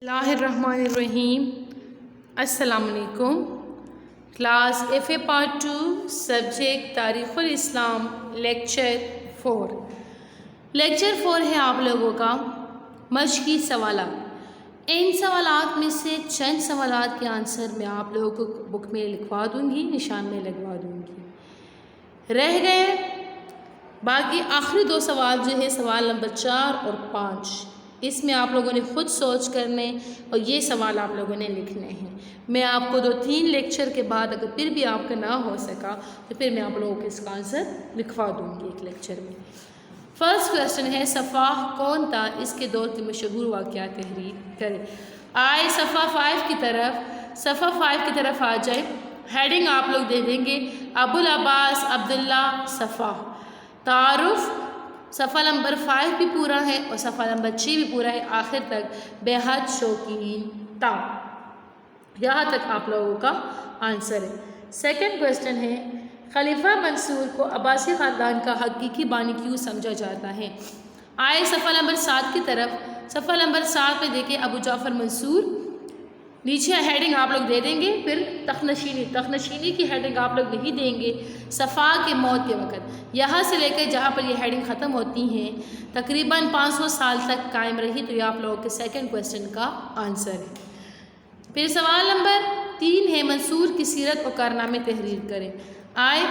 اللہ الرحمن الرحیم۔ السلام علیکم۔ Class F A part 2 subject تاریخ الاسلام لیکچر 4 ہے آپ لوگوں کا مشقی سوالات۔ ان سوالات میں سے چند سوالات کے آنسر میں آپ لوگوں کو بک میں لکھوا دوں گی، نشان میں لگوا دوں گی۔ رہ گئے باقی آخری دو سوال جو ہے سوال نمبر 4 اور 5، اس میں آپ لوگوں نے خود سوچ کرنے اور یہ سوال آپ لوگوں نے لکھنے ہیں۔ میں آپ کو 2-3 لیکچر کے بعد اگر پھر بھی آپ کا نہ ہو سکا تو پھر میں آپ لوگوں کو اس کا آنسر لکھوا دوں گی ایک لیکچر میں۔ فرسٹ کویسچن ہے صفحہ کون تھا، اس کے دور کے مشہور واقعات تحریر کرے۔ آئے صفحہ 5 کی طرف آ جائے۔ ہیڈنگ آپ لوگ دے دیں گے ابو العباس عبداللہ صفحہ۔ تعارف صفحہ نمبر 5 بھی پورا ہے اور صفحہ نمبر 6 بھی پورا ہے، آخر تک بے حد شوقین تھا۔ یہاں تک آپ لوگوں کا آنسر ہے۔ سیکنڈ کویسچن ہے خلیفہ منصور کو عباسی خاندان کا حقیقی بانی کیوں سمجھا جاتا ہے۔ آئے صفحہ نمبر 7 کی طرف۔ صفحہ نمبر 7 پہ دیکھیں ابو جعفر منصور، نیچے ہیڈنگ آپ لوگ دے دیں گے، پھر تخنشینی کی ہیڈنگ آپ لوگ نہیں دیں گے۔ صفا کے موت کے وقت یہاں سے لے کر جہاں پر یہ ہیڈنگ ختم ہوتی ہیں تقریباً 500 سال تک قائم رہی، تو یہ آپ لوگوں کے سیکنڈ کویسچن کا آنسر ہے۔ پھر سوال نمبر 3 ہے منصور کی سیرت اور کارنامے تحریر کریں۔ آئے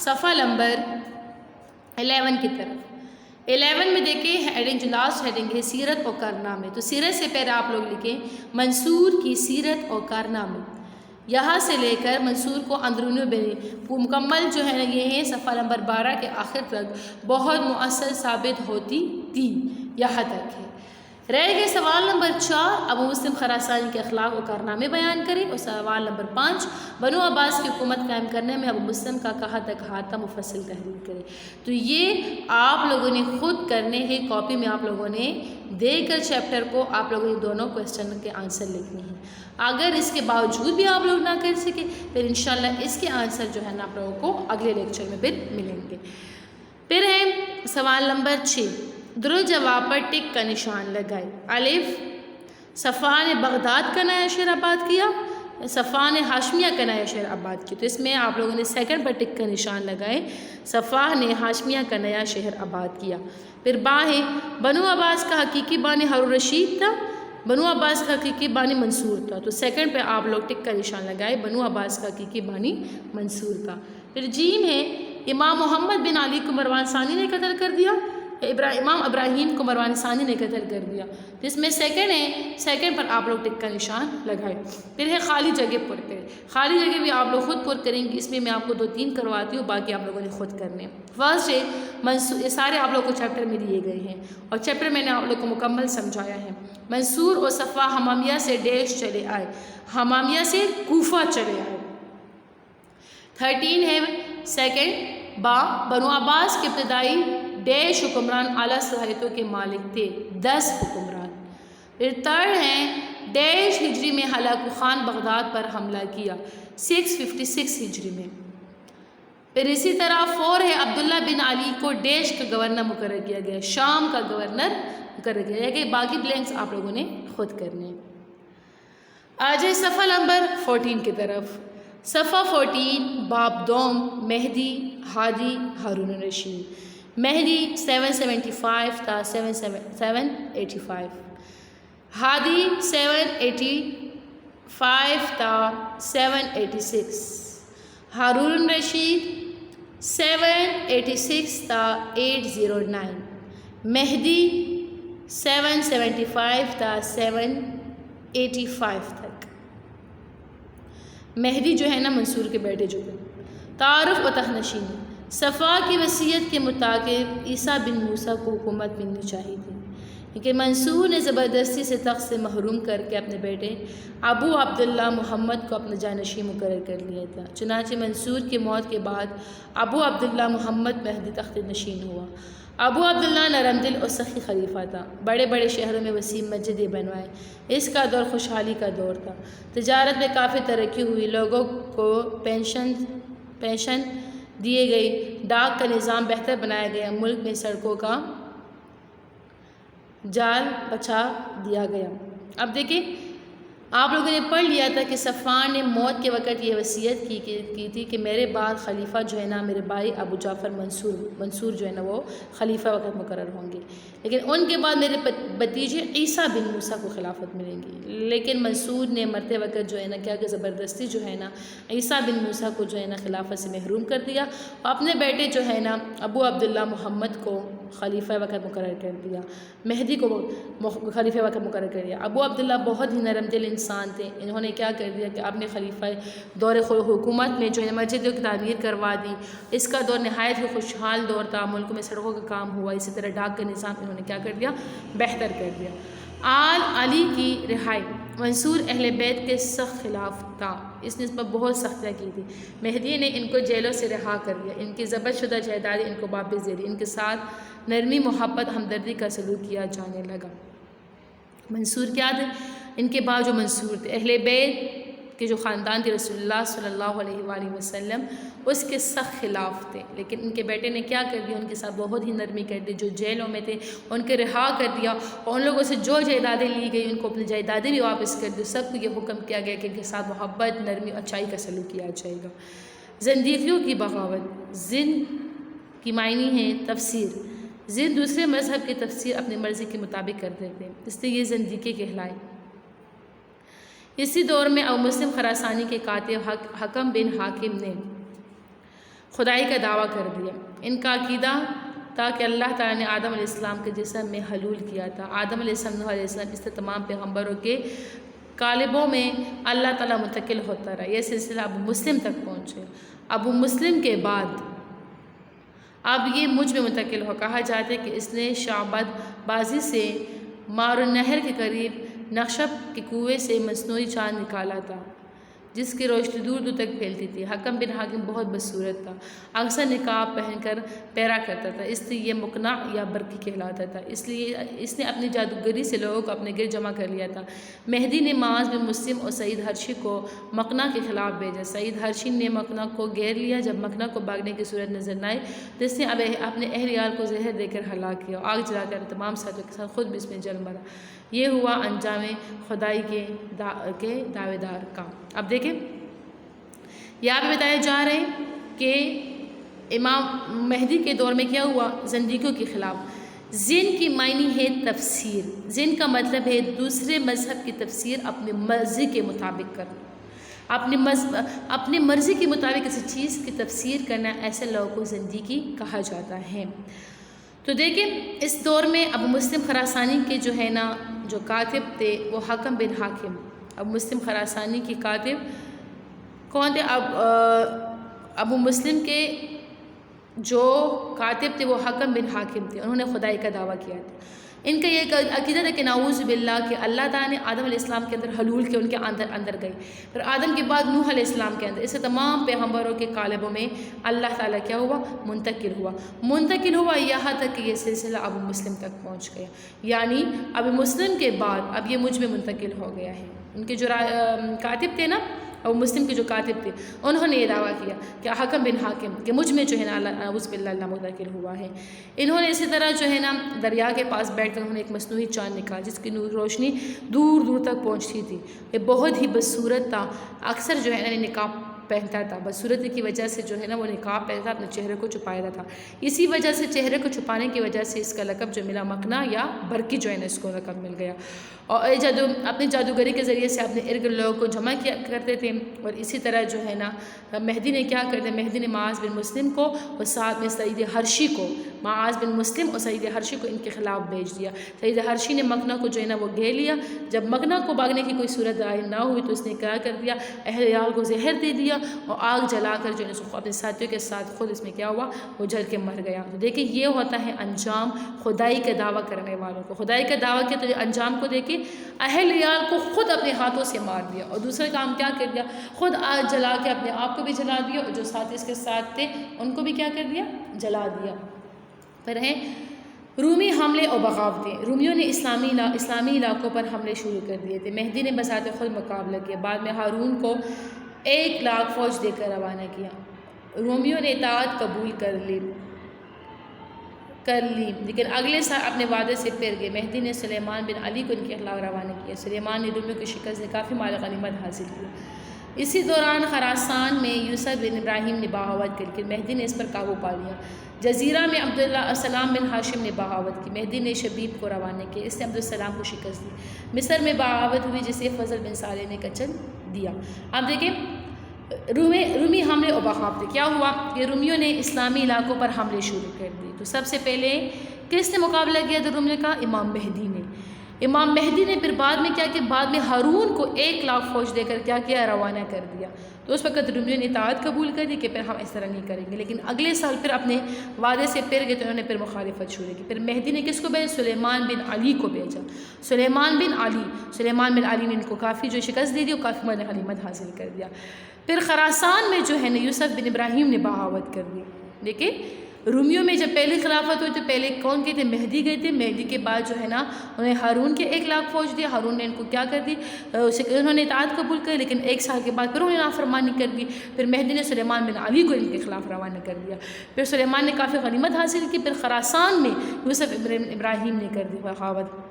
صفحہ نمبر 11 کی طرف۔ 11 میں دیکھیں ہیڈنگ جو لاسٹ ہیڈنگ ہے سیرت اور کارنامے، تو سیرت سے پہلے آپ لوگ لکھیں منصور کی سیرت اور کارنامے، یہاں سے لے کر منصور کو اندرونی مکمل جو ہے یہ ہے صفحہ نمبر 12 کے آخر تک بہت مؤثر ثابت ہوتی تھی، یہاں تک ہے۔ رہ گئے سوال نمبر 4 ابو مسلم خراسانی کے اخلاق و کارنامے بیان کریں، اور سوال نمبر 5 بنو عباس کی حکومت قائم کرنے میں ابو مسلم کا کہاں تک ہاتھ تھا مفصل تحریر کریں۔ تو یہ آپ لوگوں نے خود کرنے ہیں، کاپی میں آپ لوگوں نے دے کر چیپٹر کو آپ لوگوں نے دونوں کویسچن کے آنسر لکھنے ہیں۔ اگر اس کے باوجود بھی آپ لوگ نہ کر سکے پھر انشاءاللہ اس کے آنسر جو ہے نا آپ لوگوں کو اگلے لیکچر میں پھر ملیں گے۔ پھر ہے سوال نمبر 6 درست جواب پر ٹک کا نشان لگائے۔ الف صفحہ نے بغداد کا نیا شہر آباد کیا، صفحہ نے ہاشمیہ کا نیا شہر آباد کیا، تو اس میں آپ لوگوں نے سیکنڈ پر ٹک کا نشان لگائے، صفحہ نے ہاشمیہ کا نیا شہر آباد کیا۔ پھر با ہے بنو عباس کا حقیقی بانی ہارون الرشید تھا، بنو عباس کا حقیقی بانی منصور تھا، تو سیکنڈ پہ آپ لوگ ٹک کا نشان لگائے بنو عباس کا حقیقی بانی منصور تھا۔ پھر جیم ہے امام محمد بن علی کو مروان ثانی نے قتل کر دیا، امام ابراہیم کو مروان ثانی نے قتل کر دیا، تو اس میں سیکنڈ ہے، سیکنڈ پر آپ لوگ ٹک کا نشان لگائے۔ پھر ہے خالی جگہ پر کریں، خالی جگہ بھی آپ لوگ خود پر کریں گے، اس میں آپ کو 2-3 کرواتی ہوں، باقی آپ لوگوں نے خود کرنے۔ فرسٹ ہے منصور، یہ سارے آپ لوگوں کو چیپٹر میں دیے گئے ہیں اور چیپٹر میں نے آپ لوگ کو مکمل سمجھایا ہے۔ منصور اور صفا حمامیہ سے ڈیش چلے آئے، حمامیہ سے کوفہ چلے آئے۔ 13 ہے سیکنڈ با بنو عباس کے ابتدائی ڈیش حکمران اعلیٰ صلاحیتوں کے مالک تھے، 10 حکمران۔ پھر تھرڈ ہیں ڈیش ہجری میں ہلاکو خان بغداد پر حملہ کیا، 656 ہجری میں۔ پھر اسی طرح 4 ہے عبداللہ بن علی کو ڈیش کا گورنر مقرر کیا گیا، شام کا گورنر مقرر کیا گیا۔ باقی بلینکس آپ لوگوں نے خود کرنے ہیں۔ آ جائے صفحہ نمبر 14 کی طرف۔ صفحہ 14 باب دوم مہدی ہادی ہارون الرشید۔ مہدی 775 تا 785، ہادی 785 تا 786، ہارون الرشید 786 تا 809، مہدی 775 تا 785 تک۔ مہدی جو ہے نا منصور کے بیٹے جو ہیں۔ تعارف و تخنشینی صفا کی وصیت کے مطابق عیسیٰ بن موسیٰ کو حکومت ملنی چاہیے تھی، کیونکہ منصور نے زبردستی سے تخت سے محروم کر کے اپنے بیٹے ابو عبداللہ محمد کو اپنا جانشین مقرر کر لیا تھا۔ چنانچہ منصور کی موت کے بعد ابو عبداللہ محمد مہدی تخت نشین ہوا۔ ابو عبداللہ نرم دل اور سخی خلیفہ تھا، بڑے بڑے شہروں میں وسیع مسجدیں بنوائے، اس کا دور خوشحالی کا دور تھا، تجارت میں کافی ترقی ہوئی، لوگوں کو پینشن دیے گئی، ڈاک کا نظام بہتر بنایا گیا، ملک میں سڑکوں کا جال بچھا دیا گیا۔ اب دیکھیں آپ لوگوں نے پڑھ لیا تھا کہ صفوان نے موت کے وقت یہ وصیت کی تھی کہ میرے بعد خلیفہ جو ہے نا میرے بھائی ابو جعفر منصور جو ہے نا وہ خلیفہ وقت مقرر ہوں گے، لیکن ان کے بعد میرے بھتیجے عیسیٰ بن موسیٰ کو خلافت ملیں گی۔ لیکن منصور نے مرتے وقت جو ہے نا کیا کہ زبردستی جو ہے نا عیسیٰ بن موسیٰ کو جو ہے نا خلافت سے محروم کر دیا، اپنے بیٹے جو ہے نا ابو عبداللہ محمد کو خلیفہ وقت مقرر کر دیا، مہدی کو خلیفہ وقت مقرر کر دیا۔ ابو عبداللہ بہت ہی نرم دل انسان تھے، انہوں نے کیا کر دیا کہ اپنے خلیفہ دور حکومت میں جو ہے مسجد کی تعمیر کروا دی۔ اس کا دور نہایت ہی خوشحال دور تھا، ملک میں سڑکوں کا کام ہوا، اسی طرح ڈاک کا نظام انہوں نے کیا کر دیا، بہتر کر دیا۔ آل علی کی رہائی، منصور اہل بیت کے سخت خلاف تھا، اس نے اس پر بہت سختیاں کی تھی۔ مہدی نے ان کو جیلوں سے رہا کر دیا، ان کی ضبط شدہ جائیدادیں ان کو واپس دے دی، ان کے ساتھ نرمی محبت ہمدردی کا سلوک کیا جانے لگا۔ منصور کیا تھے؟ ان کے بعد جو منصور تھے اہل بیت کے جو خاندان تھے رسول اللہ صلی اللہ علیہ وآلہ وسلم اس کے سخت خلاف تھے، لیکن ان کے بیٹے نے کیا کر دیا، ان کے ساتھ بہت ہی نرمی کر دی، جو جیلوں میں تھے ان کے رہا کر دیا، اور ان لوگوں سے جو جائیدادیں لی گئی ان کو اپنی جائیدادیں بھی واپس کر دی۔ سب کو یہ حکم کیا گیا کہ ان کے ساتھ محبت، نرمی، اچائی کا سلوک کیا جائے گا۔ زندیقیوں کی بغاوت، زند کی معنی ہے تفسیر، زند دوسرے مذہب کی تفسیر اپنی مرضی کے مطابق کرتے تھے، اس لیے یہ زندیقی کہلائے۔ اسی دور میں ابو مسلم خراسانی کے کاتب حکم بن حاکم نے خدائی کا دعویٰ کر دیا۔ ان کا عقیدہ تھا کہ اللہ تعالیٰ نے آدم علیہ السلام کے جسم میں حلول کیا تھا، آدم علیہ السلام اس سے تمام پیغمبروں کے قالبوں میں اللہ تعالیٰ منتقل ہوتا رہا۔ یہ سلسلہ ابو مسلم تک پہنچے۔ ابو مسلم کے بعد اب یہ مجھ میں منتقل ہو، کہا جاتا ہے کہ اس نے شعبد بازی سے مار النہر کے قریب نقشب کے کنویں سے مصنوعی چاند نکالا تھا جس کی روشنی دور دور تک پھیلتی تھی۔ حکم بن حاکم بہت بدصورت تھا، اکثر نقاب پہن کر پیرا کرتا تھا، اس لیے یہ مقنع یا برقی کہلاتا تھا، اس لیے اس نے اپنی جادوگری سے لوگوں کو اپنے گرد جمع کر لیا تھا۔ مہدی نے معاذ بن مسلم اور سعید حرشی کو مقنع کے خلاف بھیجا۔ سعید حرشی نے مقنع کو گھیر لیا، جب مقنع کو بھاگنے کی صورت نظر نہ آئی تو اس نے اپنے اہلیال کو زہر دے کر ہلاک کیا، آگ جلا کر تمام ساتھیوں کے ساتھ خود بھی اس میں جل مرا۔ یہ ہوا انجام خدائی کے دعوے دار کا۔ اب دیکھیں یہاں پہ بتایا جا رہا ہے کہ امام مہدی کے دور میں کیا ہوا، زندیقیوں کے خلاف۔ زن کی معنی ہے تفسیر، زن کا مطلب ہے دوسرے مذہب کی تفسیر اپنی مرضی کے مطابق کرنا، اپنی مرضی کے مطابق کسی چیز کی تفسیر کرنا، ایسے لوگوں کو زندیقی کہا جاتا ہے۔ تو دیکھیں اس دور میں ابو مسلم خراسانی کے جو ہے نا جو کاتب تھے وہ حکم بن حاکم۔ ابو مسلم خراسانی کی کاتب کون تھے؟ ابو مسلم کے جو کاتب تھے وہ حکم بن حاکم تھے، انہوں نے خدائی کا دعویٰ کیا تھا۔ ان کا یہ عقیدہ تھا کہ نعوذ باللہ کہ اللہ تعالیٰ نے آدم علیہ السلام کے اندر حلول کے ان کے اندر گئی، پھر آدم کے بعد نوح علیہ السلام کے اندر، اسے تمام پیغمبروں کے قالبوں میں اللہ تعالیٰ کیا ہوا، منتقل ہوا یہاں تک کہ یہ سلسلہ ابو مسلم تک پہنچ گیا، یعنی ابو مسلم کے بعد اب یہ مجھ میں منتقل ہو گیا ہے۔ ان کے جو کاتب تھے نا، ابو مسلم کے جو کاتب تھے انہوں نے یہ دعویٰ کیا کہ حکم بن حاکم کہ مجھ میں جو ہے نا نعوذ باللہ اللہ منتقل ہوا ہے۔ انہوں نے اسی طرح جو ہے نا دریا کے پاس بیٹھ کر انہوں نے ایک مصنوعی چاند نکالا جس کی روشنی دور دور تک پہنچتی تھی، یہ بہت ہی بدصورت تھا، اکثر جو ہے نا نقاب پہنتا تھا، بدصورتی کی وجہ سے جو ہے نا وہ نقاب پہنتا، اپنے چہرے کو چھپایا تھا، اسی وجہ سے چہرے کو چھپانے کی وجہ سے اس کا لقب جو ملا مقنع یا برقی جو ہے نا اس کو لقب مل گیا، اور اپنی جادوگری کے ذریعے سے اپنے ارد گرد لوگوں کو جمع کیا کرتے تھے۔ اور اسی طرح جو ہے نا مہدی نے کیا کر دیا، مہدی نے معاذ بن مسلم کو اور ساتھ میں سعید حرشی کو، معاذ بن مسلم اور سعید حرشی کو ان کے خلاف بھیج دیا۔ سعید حرشی نے مقنع کو جو ہے نا وہ گھیر لیا، جب مقنع کو بھاگنے کی کوئی صورت ظاہر نہ ہوئی تو اس نے کیا کر دیا، اہل عیال کو زہر دے دیا اور آگ جلا کر جو ہے اپنے ساتھیوں کے ساتھ خود اس میں کیا ہوا، وہ جل کے مر گیا۔ تو دیکھیں یہ ہوتا ہے انجام خدائی کا دعویٰ کرنے والوں کو، خدائی کا دعویٰ کیا تو انجام کو دیکھیں، اہل عیال کو خود اپنے ہاتھوں سے مار دیا اور دوسرے کام کیا کر دیا، خود آگ جلا کے اپنے آپ کو بھی جلا دیا اور جو ساتھی اس کے ساتھ تھے ان کو بھی کیا کر دیا، جلا دیا۔ پھر ہیں رومی حملے اور بغاوتیں، رومیوں نے اسلامی علاقوں پر حملے شروع کر دیے تھے، مہدی نے بذات خود مقابلہ کیا، بعد میں ہارون کو 1,00,000 فوج دے کر روانہ کیا، رومیوں نے اطاعت قبول کر لی، کر لی، لیکن اگلے سال اپنے وعدے سے پھر گئے۔ مہدی نے سلیمان بن علی کو ان کے خلاف روانہ کیا۔ سلیمان نے رومیوں کی شکست سے کافی مال غنیمت حاصل کیا۔ اسی دوران خراسان میں یوسف بن ابراہیم نے بغاوت کی، لیکن مہدی نے اس پر قابو پا لیا۔ جزیرہ میں عبدالسلام بن ہاشم نے بغاوت کی، مہدی نے شبیب کو روانہ کیا، اس نے عبدالسلام کو شکست دی۔ مصر میں بغاوت ہوئی جسے فضل بن صالح نے کچل دیا۔ اب دیکھیں رومی حملے و بغاوت کیا ہوا کہ رومیوں نے اسلامی علاقوں پر حملے شروع کر دیے۔ تو سب سے پہلے کس نے مقابلہ کیا تھا رومیوں کا؟ امام مہدی نے۔ امام مہدی نے پھر بعد میں کیا کہ بعد میں ہارون کو 1,00,000 فوج دے کر کیا کیا؟ روانہ کر دیا۔ تو اس وقت رومیوں نے اطاعت قبول کر دی کہ پھر ہم اس طرح نہیں کریں گے، لیکن اگلے سال پھر اپنے وعدے سے پھر گئے تو انہوں نے پھر مخالفت شروع کی۔ پھر مہدی نے کس کو بھیجا؟ سلیمان بن علی کو بھیجا۔ سلیمان بن علی نے ان کو کافی جو شکست دے دی اور کافی مال غنیمت حاصل کر دیا۔ پھر خراسان میں جو ہے نا یوسف بن ابراہیم نے بغاوت کر دی۔ دیکھیں رومیوں میں جب پہلی خلافت ہوئی تو پہلے کون گئے تھے؟ مہدی گئے تھے۔ مہدی کے بعد جو ہے نا انہیں ہارون کے 1,00,000 فوج دی۔ ہارون نے ان کو کیا کر دی؟ انہوں نے اطاعت قبول کر، لیکن 1 سال کے بعد پھر انہوں نے نافرمانی کر دی۔ پھر مہدی نے سلیمان بن علی کو ان کے خلاف روانہ کر دیا۔ پھر سلیمان نے کافی غنیمت حاصل کی۔ پھر خراسان میں یوسف ابراہیم نے کر دی بغاوت۔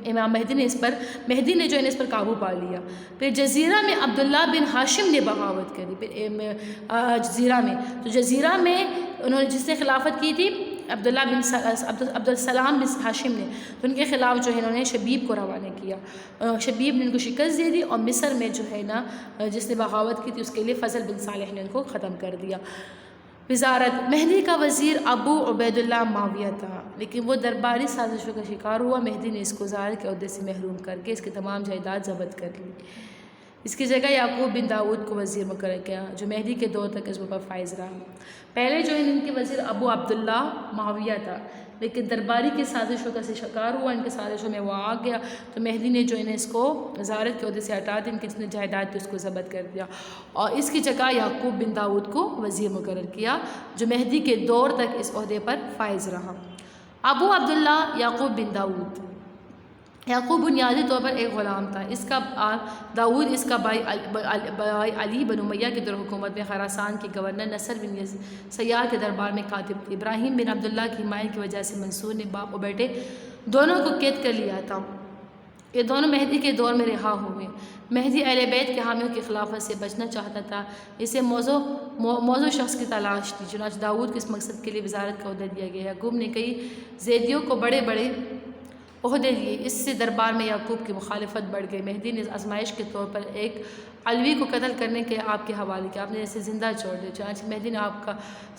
امام مہدی نے جو ہے اس پر قابو پا لیا۔ پھر جزیرہ میں عبداللہ بن ہاشم نے بغاوت کری۔ پھر جزیرہ میں انہوں نے جس نے خلافت کی تھی عبدالسلام بن ہاشم نے، تو ان کے خلاف جو ہے انہوں نے شبیب کو روانہ کیا۔ شبیب نے ان کو شکست دے دی، اور مصر میں جو ہے نا جس نے بغاوت کی تھی اس کے لیے فضل بن صالح نے ان کو ختم کر دیا۔ وزارت مہدی کا وزیر ابو عبید اللہ معاویہ تھا، لیکن وہ درباری سازشوں کا شکار ہوا۔ مہدی نے اس کو وزارت کے عہدے سے محروم کر کے اس کی تمام جائیداد ضبط کر لی۔ اس کی جگہ یعقوب بن داؤد کو وزیر مقرر کیا، جو مہدی کے دور تک اس پر فائز رہا۔ پہلے جو ہے ان کے وزیر ابو عبداللہ معاویہ تھا، لیکن درباری کی سازشوں کا شکار ہوا، ان کی سازشوں میں وہ آ گیا، تو مہدی نے جو ہے اس کو وزارت کے عہدے سے ہٹا دیا، ان کی جتنے جائیداد تھی اس کو ضبط کر دیا، اور اس کی جگہ یعقوب بن داؤد کو وزیر مقرر کیا، جو مہدی کے دور تک اس عہدے پر فائز رہا۔ ابو عبداللہ یعقوب بن داؤد، یعقوب بنیادی طور پر ایک غلام تھا۔ اس کا داؤد اس کا بھائی علی بن امیہ کے دور حکومت میں خراسان کے گورنر نصر بن سیار کے دربار میں کاتب تھے۔ ابراہیم بن عبداللہ کی حمایت کی وجہ سے منصور نے باپ و بیٹے دونوں کو قید کر لیا تھا۔ یہ دونوں مہدی کے دور میں رہا ہوئے۔ مہدی اہل بیت کے حامیوں کی خلافت سے بچنا چاہتا تھا، اسے موضوع شخص کی تلاش تھی، چنانچہ داؤد کو اس مقصد کے لیے وزارت کا عہدہ دیا گیا۔ یعقوب نے کئی زیدیوں کو بڑے بڑے عہدے دیے، اس سے دربار میں یعقوب کی مخالفت بڑھ گئی۔ مہدی نے آزمائش کے طور پر ایک علوی کو قتل کرنے کے آپ کے حوالے کیا، آپ نے اسے زندہ چھوڑ دیا، چنانچہ مہدی نے آپ کا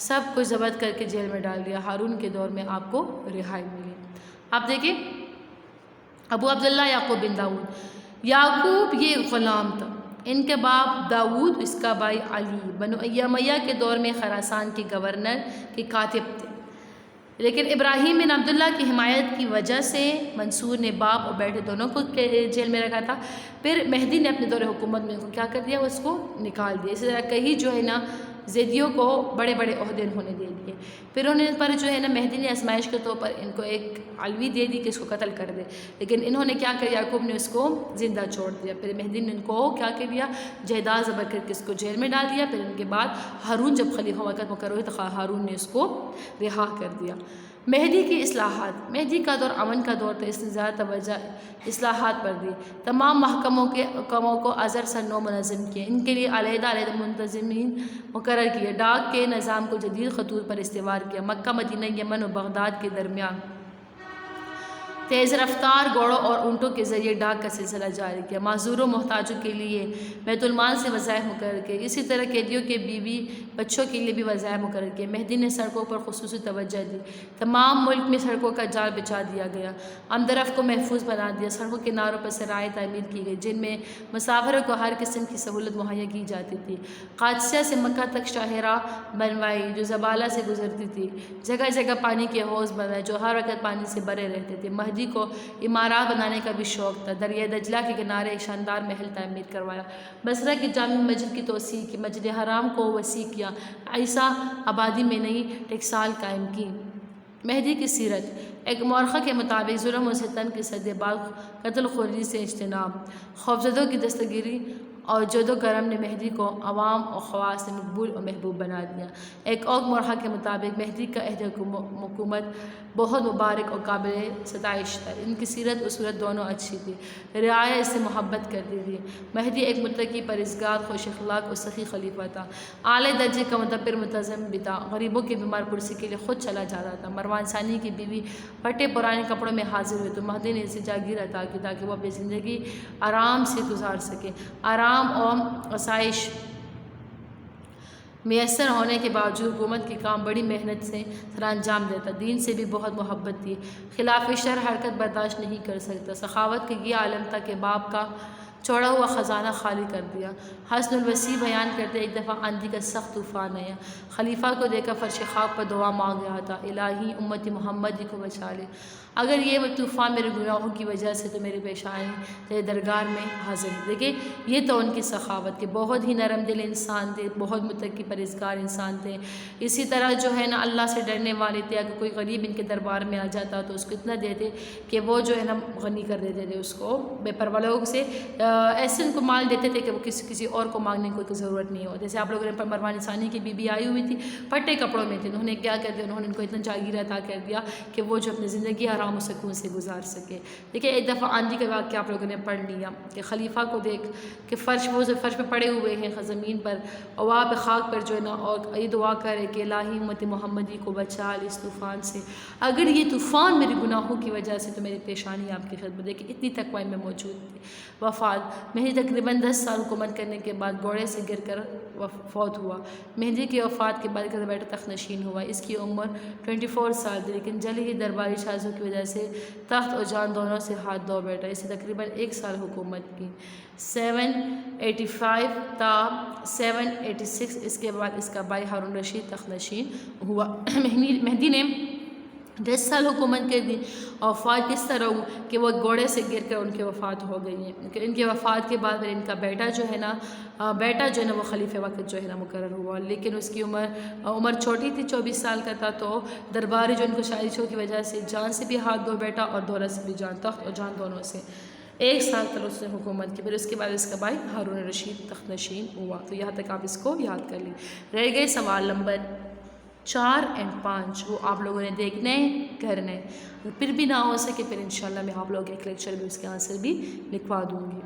سب کچھ ضبط کر کے جیل میں ڈال دیا۔ ہارون کے دور میں آپ کو رہائی ملی۔ آپ دیکھیں ابو عبداللہ یعقوب بن داؤد، یعقوب یہ غلام تھا، ان کے باپ داؤد اس کا بھائی علی بنو امیہ کے دور میں خراسان کے گورنر کے کاتب تھے، لیکن ابراہیم بن عبداللہ کی حمایت کی وجہ سے منصور نے باپ اور بیٹے دونوں کو جیل میں رکھا تھا۔ پھر مہدی نے اپنے دور حکومت میں کیا کر دیا، اس کو نکال دیا۔ اسی طرح کئی جو ہے نا زیدیوں کو بڑے بڑے عہدے انہوں نے دے دیے۔ پھر انہوں پر جو ہے نا مہدی نے آزمائش کے طور پر ان کو ایک علوی دے دی کہ اس کو قتل کر دے، لیکن انہوں نے کیا کیا، یعقوب نے اس کو زندہ چھوڑ دیا۔ پھر مہدی نے ان کو کیا کر دیا، جائیداد ضبط کر کے اس کو جیل میں ڈال دیا۔ پھر ان کے بعد ہارون جب خلیفہ وقت مقرر ہوئے تو ہارون نے اس کو رہا کر دیا۔ مہدی کی اصلاحات، مہدی کا دور امن کا دور تھا، اس نے زیادہ توجہ اصلاحات پر دی۔ تمام محکموں کو ازر سر نو منظم کیے، ان کے لیے علیحدہ منتظمین مقرر کیے، ڈاک کے نظام کو جدید خطوط پر استوار کیا، مکہ مدینہ یمن و بغداد کے درمیان تیز رفتار گھوڑوں اور اونٹوں کے ذریعے ڈاک کا سلسلہ جاری کیا، معذوروں محتاجوں کے لیے بیت المال سے وظائف مقرر کیے، اسی طرح قیدیوں کے بیوی بچوں کے لیے بھی وظائف مقرر کیے۔ مہدی نے سڑکوں پر خصوصی توجہ دی، تمام ملک میں سڑکوں کا جال بچھا دیا گیا، آمدرفت کو محفوظ بنا دیا، سڑکوں کے کناروں پر سرائیں تعمیر کی گئی جن میں مسافروں کو ہر قسم کی سہولت مہیا کی جاتی تھی، قادسیہ سے مکہ تک شاہراہ بنوائی جو زبالہ سے گزرتی تھی، جگہ جگہ پانی کے حوض بنائے جو ہر وقت پانی سے بھرے رہتے تھے۔ مہدی کو عمارات بنانے کا بھی شوق تھا، دریائے دجلہ کے کنارے ایک شاندار محل تعمیر کروایا، بصرہ کی جامع مسجد کی توسیع کی، مسجد حرام کو وسیع کیا، عیسیٰ آبادی میں نئی ٹکسال قائم کی۔ مہدی کی سیرت، ایک مورخہ کے مطابق ظلم و ستم کے صدے بعد قتل خوری سے اجتناب، خوفزدوں کی دستگیری اور جود و کرم نے مہدی کو عوام و خواص سے مقبول اور محبوب بنا دیا۔ ایک اور مرحلہ کے مطابق مہدی کا عہد حکومت بہت مبارک اور قابل ستائش تھا۔ ان کی سیرت و صورت دونوں اچھی تھی، رعایا اس سے محبت کرتی تھی۔ مہدی ایک متقی، پرہیزگار، خوش اخلاق اور سخی خلیفہ تھا۔ اعلیٰ درجے کا مدبر، منتظم بھی تھا۔ غریبوں کی بیمار پرسی کے لیے خود چلا جاتا تھا۔ مروان ثانی کی بیوی پھٹے پرانے کپڑوں میں حاضر ہوئی تو مہدی نے اسے جاگیر عطا کی تاکہ وہ اپنی زندگی آرام سے گزار سکے۔ آرام اور آسائش میسر ہونے کے باوجود حکومت کے کام بڑی محنت سے سر انجام دیتا۔ دین سے بھی بہت محبت تھی، خلاف شرع حرکت برداشت نہیں کر سکتا۔ سخاوت کا یہ عالم تھا کہ باپ کا چوڑا ہوا خزانہ خالی کر دیا۔ حسن الوصی بیان کرتے ایک دفعہ آندھی کا سخت طوفان آیا، خلیفہ کو دیکھ کر فرش خاک پر دعا مانگ رہا تھا، الہی امت محمدی کو بچا لے، اگر یہ طوفان میرے گناہوں کی وجہ سے تو میری پیشانی تیرے درگاہ میں حاضر ہے۔ دیکھیں یہ تو ان کی سخاوت کے بہت ہی نرم دل انسان تھے، بہت متقی پرہیزگار انسان تھے۔ اسی طرح جو ہے نا اللہ سے ڈرنے والے تھے۔ اگر کوئی غریب ان کے دربار میں آ جاتا تو اس کو اتنا دیتے کہ وہ جو ہے نا غنی کر دیتے تھے اس کو، بے پرواہ لوگ سے ایسے ان کو مال دیتے تھے کہ وہ کسی اور کو مانگنے کی کوئی ضرورت نہیں ہو۔ جیسے آپ لوگوں نے مروان ثانی کی بیوی آئی ہوئی تھی، پھٹے کپڑوں میں تھے، انہوں نے کیا کر دیا، انہوں نے ان کو اتنا جاگیر عطا کر دیا کہ وہ جو اپنی زندگی آرام و سکون سے گزار سکے۔ دیکھیں ایک دفعہ آندھی کا واقعہ آپ لوگوں نے پڑھ لیا کہ خلیفہ کو دیکھ کہ فرش پہ پڑے ہوئے ہیں زمین پر، اور وہاں پہ خاک پر جو ہے نا، اور یہ دعا کرے کہ الہی امت محمدی کو بچا لے اس طوفان سے، اگر یہ طوفان میرے گناہوں کی وجہ سے تو میری پیشانی آپ کی خدمت۔ دیکھیں اتنی تقوی میں موجود تھی۔ وفات مہدی تقریباً 10 سال حکومت کرنے کے بعد گھوڑے سے گر کر فوت ہوا۔ مہدی کی وفات کے بعد گھر بیٹھے تخت نشین ہوا۔ اس کی عمر 24 سال تھی، لیکن جلد ہی درباری سازوں کی وجہ سے تخت اور جان دونوں سے ہاتھ دھو بیٹھا۔ اسے تقریباً 1 سال حکومت کی، 785 تا 786۔ اس کے بعد اس کا بھائی ہارون رشید تخت نشین ہوا۔ مہدی نے 10 سال حکومت کر دی، اور وفات کس طرح ہو کہ وہ گھوڑے سے گر کر ان کی وفات ہو گئی ہے۔ ان کی وفات کے بعد پھر ان کا بیٹا جو ہے نا وہ خلیفہ وقت جو ہے نا مقرر ہوا، لیکن اس کی عمر چھوٹی تھی، 24 سال کا تھا، تو درباری جو ان کو سازشوں کی وجہ سے جان سے بھی ہاتھ دھو بیٹا اور دولت سے بھی جان، تخت اور جان دونوں سے 1 سال تک اس نے حکومت کی۔ پھر اس کے بعد اس کا بھائی ہارون رشید تخت نشین ہوا۔ تو یہاں تک آپ اس کو یاد کر لیں۔ رہ گئے سوال نمبر 4 اور 5، وہ آپ لوگوں نے دیکھنے کرنے، پھر بھی نہ ہو سکے پھر انشاءاللہ میں آپ لوگ ایک لیکچر بھی اس کے آنسر بھی لکھوا دوں گی۔